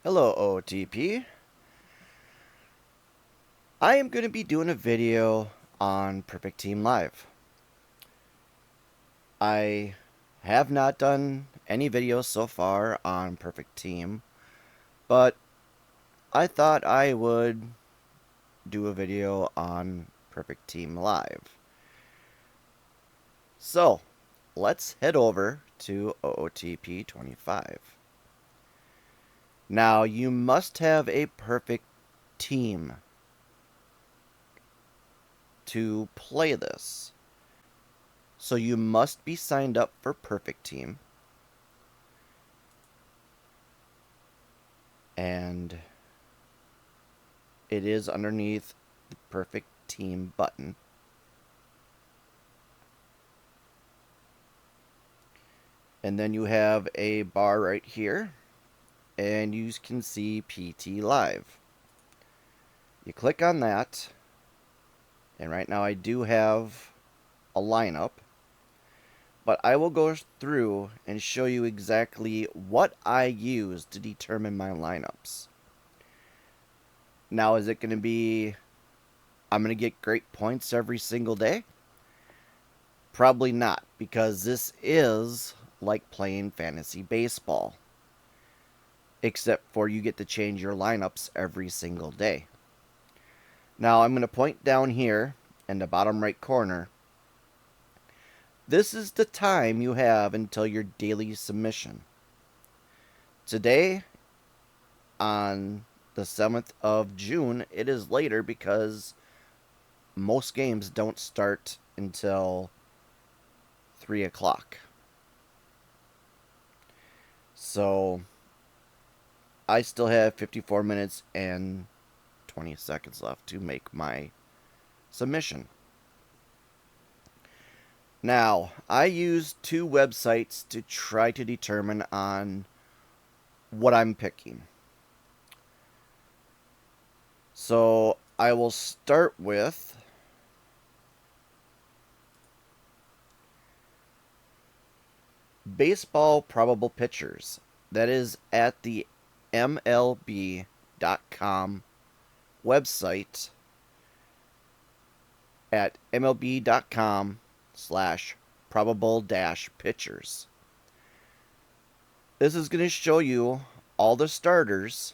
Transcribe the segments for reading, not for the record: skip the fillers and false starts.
Hello OTP. I am going to be doing a video on Perfect Team Live. I have not done any videos so far on Perfect Team, but I thought I would do a video on Perfect Team Live. So, let's head over to OOTP 25. Now, you must have a perfect team to play this. So you must be signed up for Perfect Team. And it is underneath the Perfect Team button. And then you have a bar right here. And you can see PT Live. You click on that. And right now I do have a lineup. But I will go through and show you exactly what I use to determine my lineups. Now, is it going to be I'm going to get great points every single day? Probably not, because this is like playing fantasy baseball. Except for you get to change your lineups every single day. Now, I'm going to point down here in the bottom right corner. This is the time you have until your daily submission. Today, on the 7th of June, it is later because most games don't start until 3 o'clock. So, I still have 54 minutes and 20 seconds left to make my submission. Now, I use two websites to try to determine on what I'm picking. So, I will start with Baseball Probable Pitchers. That is at the MLB.com website at MLB.com/probable-pitchers. This is going to show you all the starters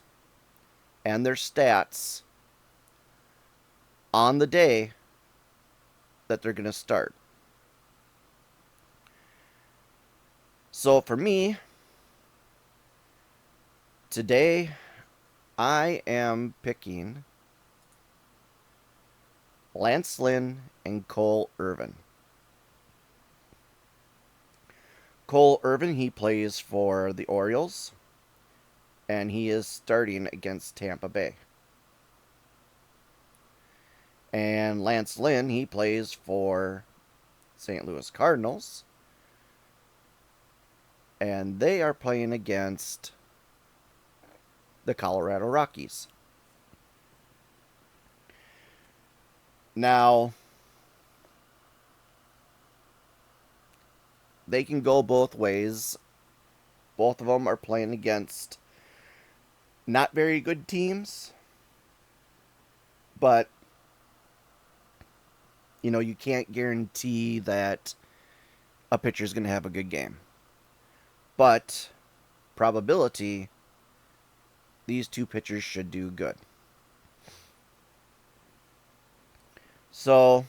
and their stats on the day that they're going to start. So for me, today I am picking Lance Lynn and Cole Irvin. Cole Irvin, he plays for the Orioles, and he is starting against Tampa Bay. And Lance Lynn, he plays for St. Louis Cardinals, and they are playing against the Colorado Rockies. Now, they can go both ways. Both of them are playing against not very good teams, but you can't guarantee that a pitcher is going to have a good game. But probability, these two pitchers should do good. So,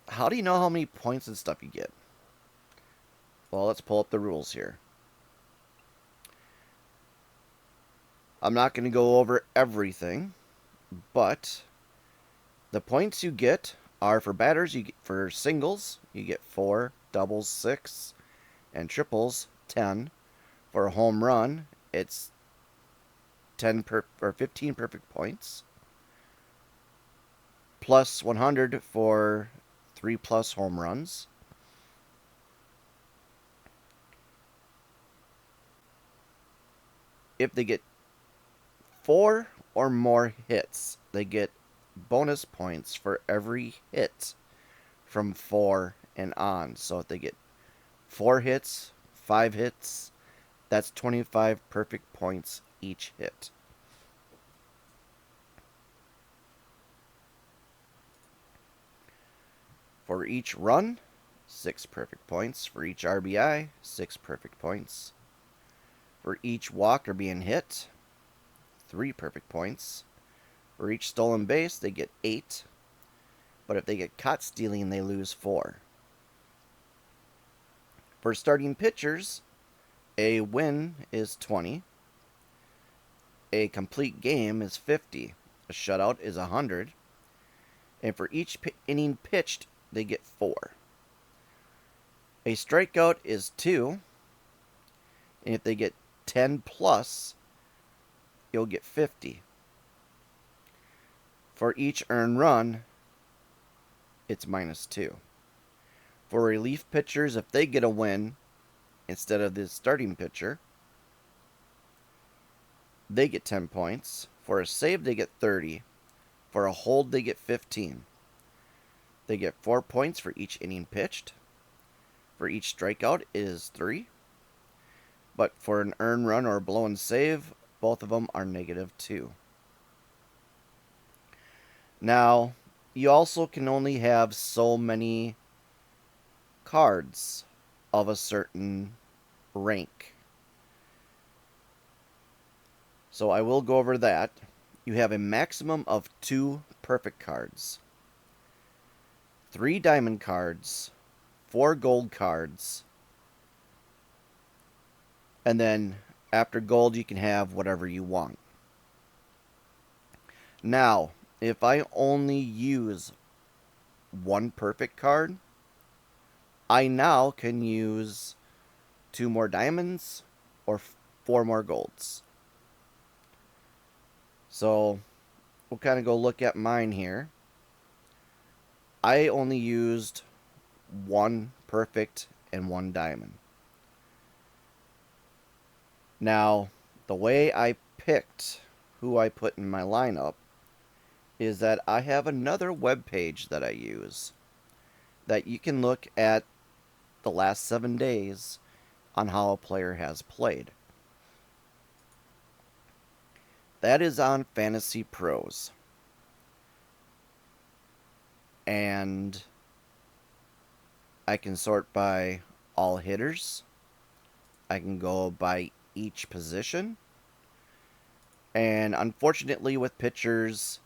how do you know how many points and stuff you get? Well, let's pull up the rules here. I'm not going to go over everything, but the points you get are for batters. For singles, you get 4, doubles 6, and triples 10. For a home run, it's 15 perfect points, plus 100 for 3+ home runs. If they get 4 or more hits, they get bonus points for every hit from 4 and on. So if they get 4 hits, 5 hits, that's 25 perfect points each hit. For each run, 6 perfect points. For each RBI, 6 perfect points. For each walk or being hit, 3 perfect points. For each stolen base, they get 8. But if they get caught stealing, they lose 4. For starting pitchers, a win is 20. A complete game is 50. A shutout is 100. And for each inning pitched, they get 4. A strikeout is 2. And if they get 10 plus, you'll get 50. For each earned run, it's -2. For relief pitchers, if they get a win instead of the starting pitcher, they get 10 points. For a save, they get 30. For a hold, they get 15. They get 4 points for each inning pitched. For each strikeout is 3. But for an earned run or a blown save, both of them are -2. Now, you also can only have so many cards of a certain rank. So I will go over that. You have a maximum of 2 perfect cards, 3 diamond cards, 4 gold cards, and then after gold you can have whatever you want. Now, if I only use 1 perfect card, I now can use 2 more diamonds or 4 more golds. So we'll kind of go look at mine here. I only used 1 perfect and 1 diamond. Now, the way I picked who I put in my lineup is that I have another web page that I use that you can look at the last 7 days on how a player has played. That is on Fantasy Pros. And I can sort by all hitters. I can go by each position. And unfortunately with pitchers,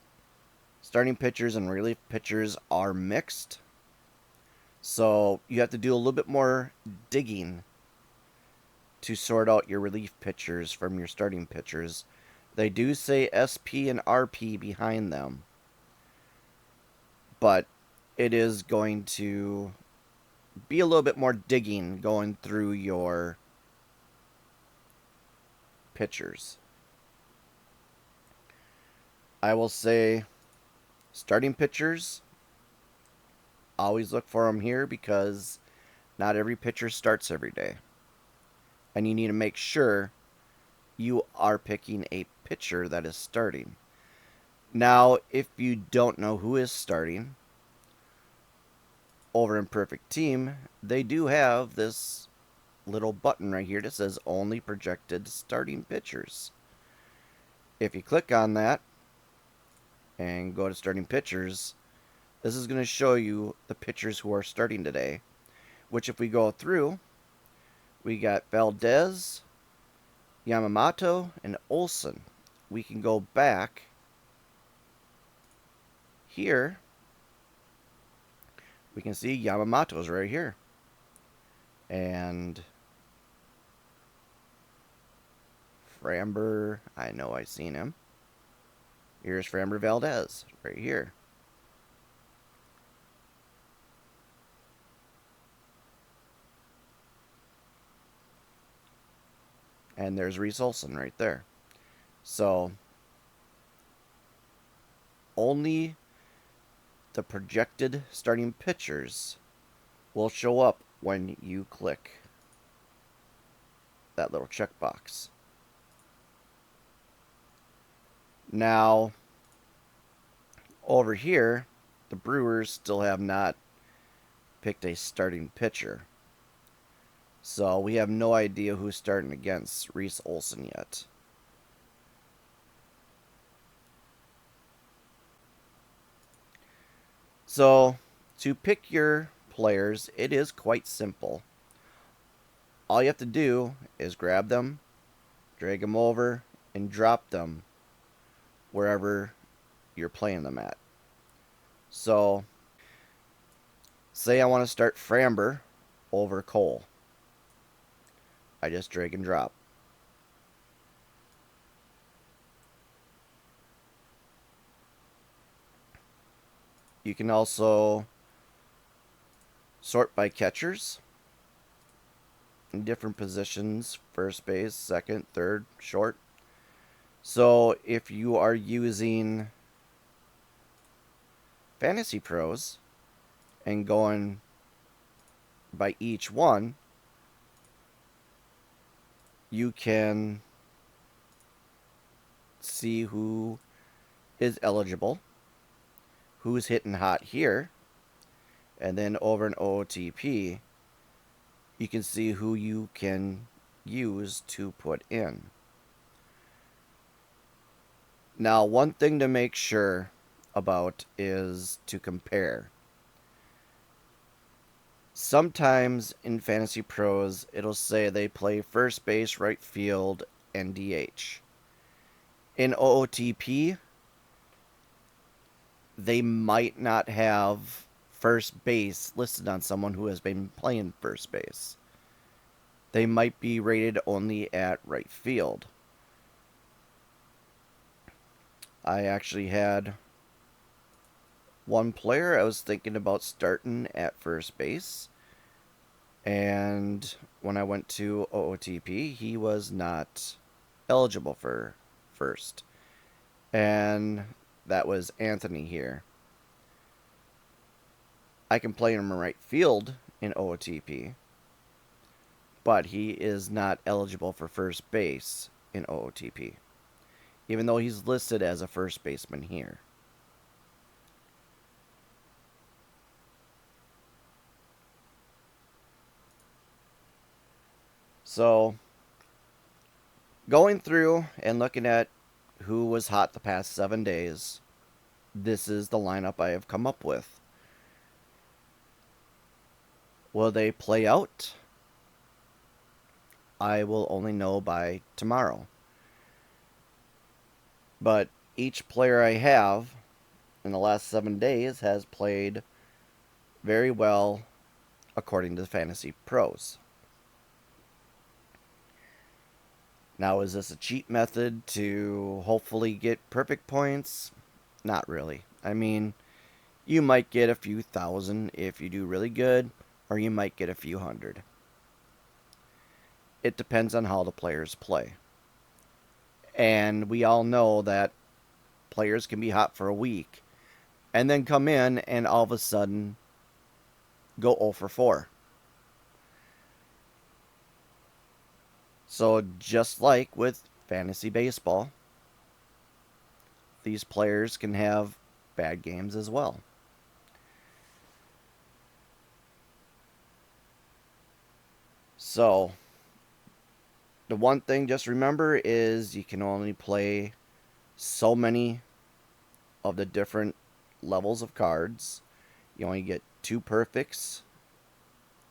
starting pitchers and relief pitchers are mixed. So you have to do a little bit more digging to sort out your relief pitchers from your starting pitchers. They do say SP and RP behind them, but it is going to be a little bit more digging going through your pitchers. I will say starting pitchers, always look for them here because not every pitcher starts every day. And you need to make sure you are picking a pitcher that is starting. Now, if you don't know who is starting, over in Perfect Team, they do have this little button right here that says only projected starting pitchers. If you click on that and go to starting pitchers, this is going to show you the pitchers who are starting today, which if we go through, we got Valdez, Yamamoto, and Olsen. We can go back here. We can see Yamamoto's right here. And Framber, I know I've seen him. Here's Framber Valdez right here. And there's Reese Olson right there. So, only the projected starting pitchers will show up when you click that little checkbox. Now, over here, the Brewers still have not picked a starting pitcher. So we have no idea who's starting against Reese Olson yet. So To pick your players, it is quite simple. All you have to do is grab them, drag them over, and drop them wherever you're playing them at. So, say I want to start Framber over Cole. I just drag and drop. You can also sort by catchers in different positions, first base, second, third, short. So if you are using Fantasy Pros and going by each one, you can see who is eligible, who's hitting hot here, and then over in OOTP, you can see who you can use to put in. Now, one thing to make sure about is to compare. Sometimes in Fantasy Pros, it'll say they play first base, right field, and DH. In OOTP, they might not have first base listed on someone who has been playing first base. They might be rated only at right field. I actually had one player I was thinking about starting at first base, and when I went to OOTP, he was not eligible for first. And that was Anthony here. I can play him in right field in OOTP, but he is not eligible for first base in OOTP, even though he's listed as a first baseman here. So, going through and looking at who was hot the past 7 days, this is the lineup I have come up with. Will they play out? I will only know by tomorrow. But each player I have in the last 7 days has played very well according to the Fantasy Pros. Now, is this a cheat method to hopefully get perfect points? Not really. I mean, you might get a few thousand if you do really good, or you might get a few hundred. It depends on how the players play. And we all know that players can be hot for a week and then come in and all of a sudden go 0 for 4. So just like with fantasy baseball, these players can have bad games as well. So the one thing just remember is you can only play so many of the different levels of cards. You only get 2 perfects,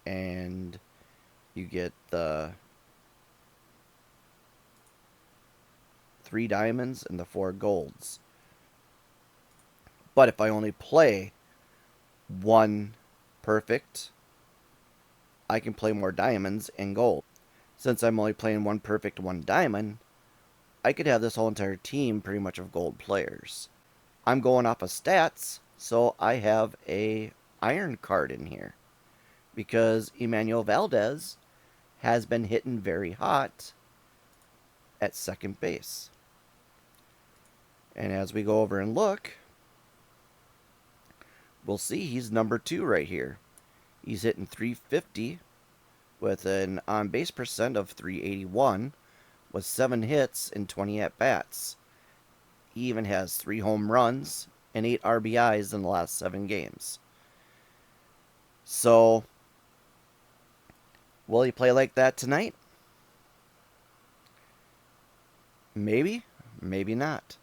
and you get the 3 diamonds and the 4 golds. But if I only play 1 perfect, I can play more diamonds and gold. Since I'm only playing 1 perfect, 1 diamond, I could have this whole entire team pretty much of gold players. I'm going off of stats, so I have a iron card in here because Emmanuel Valdez has been hitting very hot at second base. And as we go over and look, we'll see he's number 2 right here. He's hitting 350 with an on-base percent of 381 with 7 hits and 20 at-bats. He even has 3 home runs and 8 RBIs in the last 7 games. So, will he play like that tonight? Maybe, maybe not.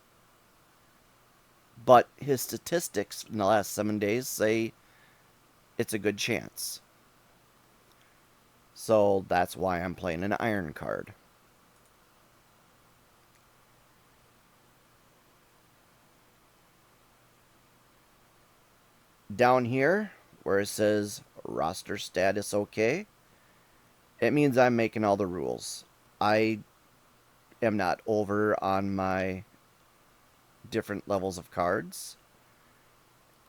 But his statistics in the last 7 days say it's a good chance. So that's why I'm playing an iron card. Down here, where it says roster status okay, it means I'm making all the rules. I am not over on my different levels of cards,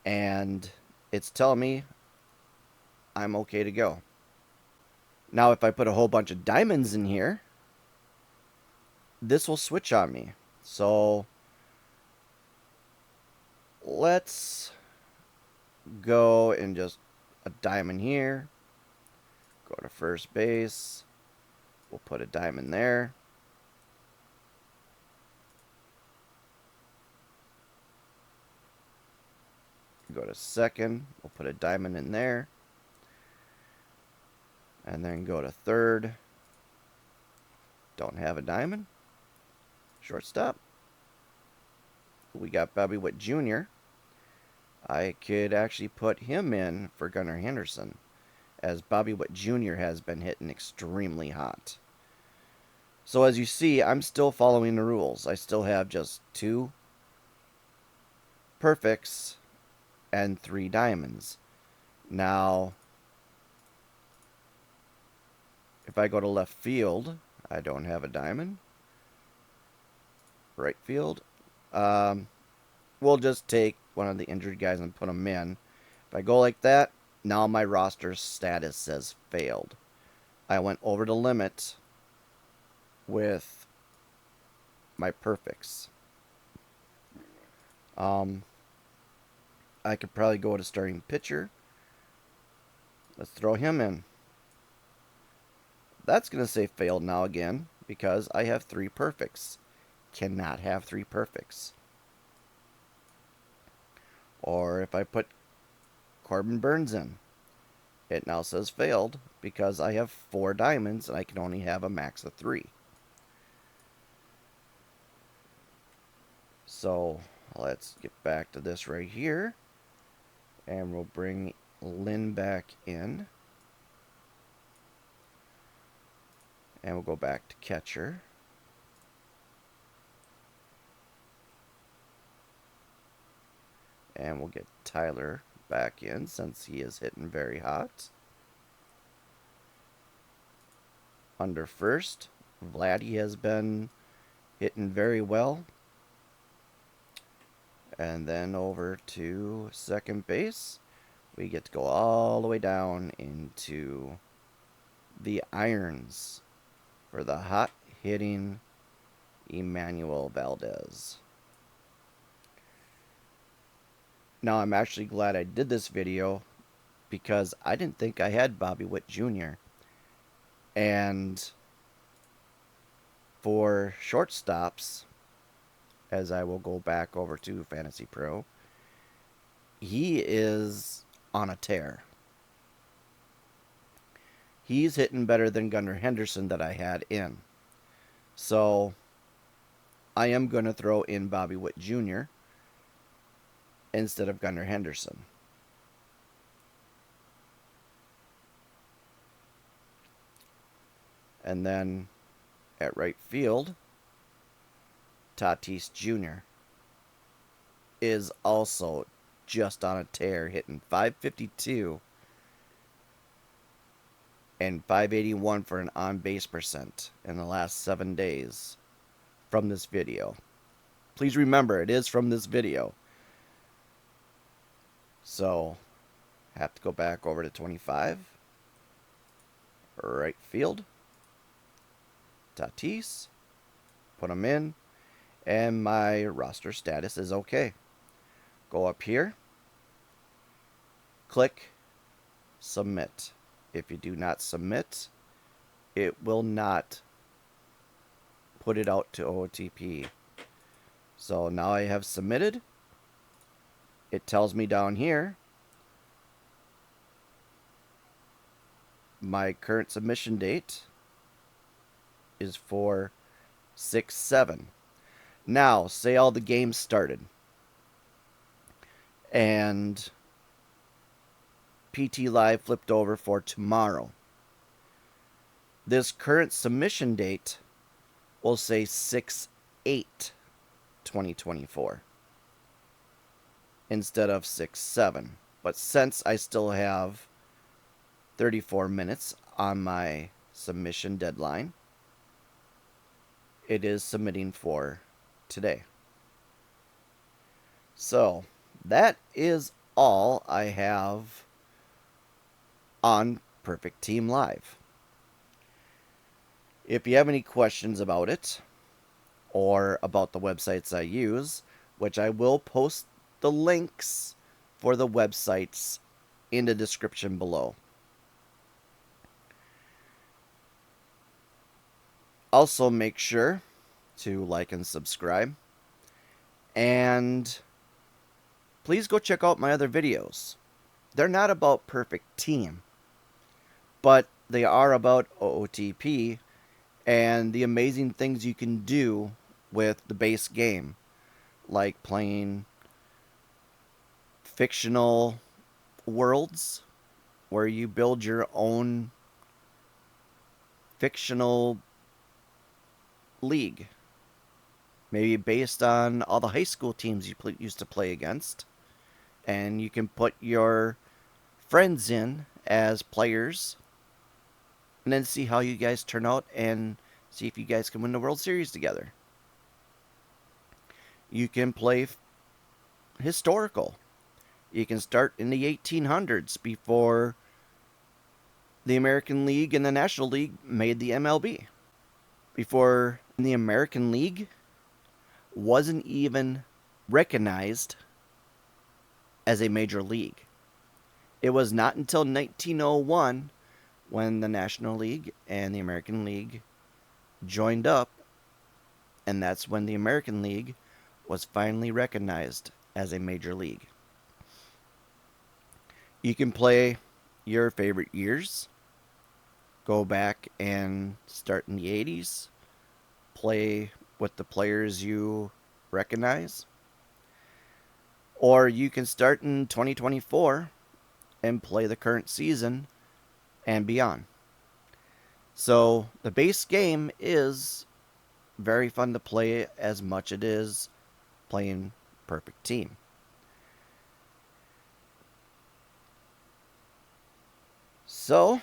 and it's telling me I'm okay to go. Now, if I put a whole bunch of diamonds in here, this will switch on me. So let's go and just a diamond here. Go to first base. We'll put a diamond there. Go to second. We'll put a diamond in there. And then go to third. Don't have a diamond. Shortstop. We got Bobby Witt Jr. I could actually put him in for Gunnar Henderson, as Bobby Witt Jr. has been hitting extremely hot. So as you see, I'm still following the rules. I still have just 2 perfects and 3 diamonds. Now, if I go to left field, I don't have a diamond. Right field, we'll just take one of the injured guys and put him in. If I go like that, now my roster status says failed. I went over the limit with my perfects. I could probably go to starting pitcher. Let's throw him in. That's going to say failed now again because I have 3 perfects. Cannot have 3 perfects. Or if I put Corbin Burns in, it now says failed because I have 4 diamonds and I can only have a max of 3. So let's get back to this right here. And we'll bring Lynn back in. And we'll go back to catcher. And we'll get Tyler back in since he is hitting very hot. Under first, Vladdy has been hitting very well. And then over to second base, we get to go all the way down into the irons for the hot-hitting Emmanuel Valdez. Now, I'm actually glad I did this video because I didn't think I had Bobby Witt Jr. And for shortstops, as I will go back over to Fantasy Pro, he is on a tear. He's hitting better than Gunnar Henderson that I had in. So I am going to throw in Bobby Witt Jr. instead of Gunnar Henderson. And then at right field, Tatis Jr. is also just on a tear, hitting .552 and .581 for an on-base percent in the last 7 days from this video. Please remember, it is from this video. So, have to go back over to 25. Right field. Tatis. Put him in. And my roster status is okay. Go up here. Click Submit. If you do not submit, it will not put it out to OOTP. So now I have submitted. It tells me down here my current submission date is for 6/7. Now, say all the games started and PT Live flipped over for tomorrow. This current submission date will say 6/8/2024 instead of 6/7. But since I still have 34 minutes on my submission deadline, it is submitting for today. So that is all I have on Perfect Team Live. If you have any questions about it or about the websites I use, which I will post the links for the websites in the description below. Also, make sure to like and subscribe. And please go check out my other videos. They're not about Perfect Team, but they are about OOTP and the amazing things you can do with the base game, like playing fictional worlds where you build your own fictional league, maybe based on all the high school teams you used to play against, and you can put your friends in as players and then see how you guys turn out and see if you guys can win the World Series together. You can play historical. You can start in the 1800s before the American League and the National League made the MLB. Before the American League wasn't even recognized as a major league. It was not until 1901 when the National League and the American League joined up, and that's when the American League was finally recognized as a major league. You can play your favorite years. Go back and start in the 80s. Play with the players you recognize. Or you can start in 2024 and play the current season and beyond. So the base game is very fun to play as much as it is playing Perfect Team. So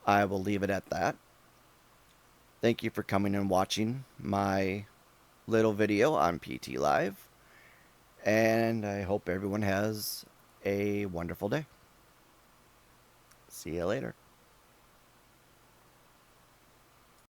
I will leave it at that. Thank you for coming and watching my little video on PT Live, and I hope everyone has a wonderful day. See you later.